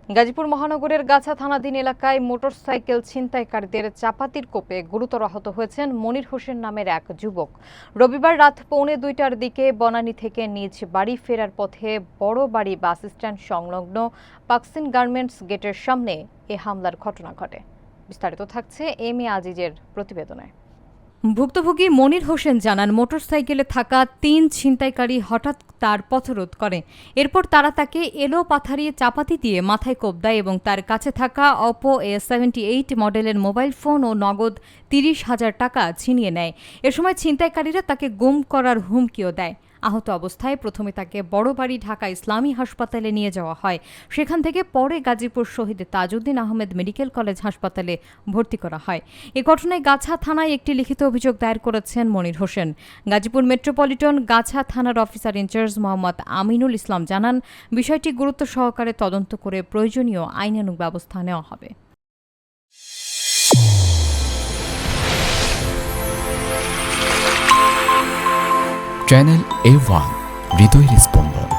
গাজীপুর মহানগরের গাছা থানাধীন এলাকায় মোটরসাইকেল ছিনতাইকারীদের চাপাতির কোপে গুরুতর আহত হয়েছেন মনির হোসেন নামের এক যুবক। রবিবার রাত 1:45টার দিকে বনানী থেকে নিজ বাড়ি ফেরার পথে বড় বাড়ি বাস স্ট্যান্ড সংলগ্ন পাকসিন গার্মেন্টস গেটের সামনে এ হামলার ঘটনা ঘটে। বিস্তারিত থাকছে এম এ আজিজের প্রতিবেদনে। ভুক্তভোগী মনির হোসেন জানান, মোটরসাইকেলে থাকা 3 ছিনতাইকারী হঠাৎ তার পথরোধ করে। এরপর তারা তাকে এলো পাথারিয়ে চাপাতি দিয়ে মাথায় কোপ দেয় এবং তার কাছে থাকা অপো A78 মডেলের মোবাইল ফোন ও নগদ 30,000 টাকা ছিনিয়ে নেয়। এ সময় ছিনতাইকারীরা তাকে গুম করার হুমকিও দেয়। আহত অবস্থায় প্রথমে তাকে বড়বাড়ি ঢাকা ইসলামী হাসপাতালে নিয়ে যাওয়া হয়। সেখান থেকে পরে গাজীপুর শহীদ তাজউদ্দিন আহমেদ মেডিকেল কলেজ হাসপাতালে ভর্তি করা হয়। এ ঘটনায় গাছা থানায় একটি লিখিত অভিযোগ দায়ের করেছেন মনির হোসেন। গাজীপুর মেট্রোপলিটন গাছা থানার অফিসার ইনচার্জ মোহাম্মদ আমিনুল ইসলাম জানান, বিষয়টি গুরুত্ব সহকারে তদন্ত করে প্রয়োজনীয় আইনানুগ ব্যবস্থা নেওয়া হবে। চ্যানেল A1 হৃদয়ের স্পন্দন।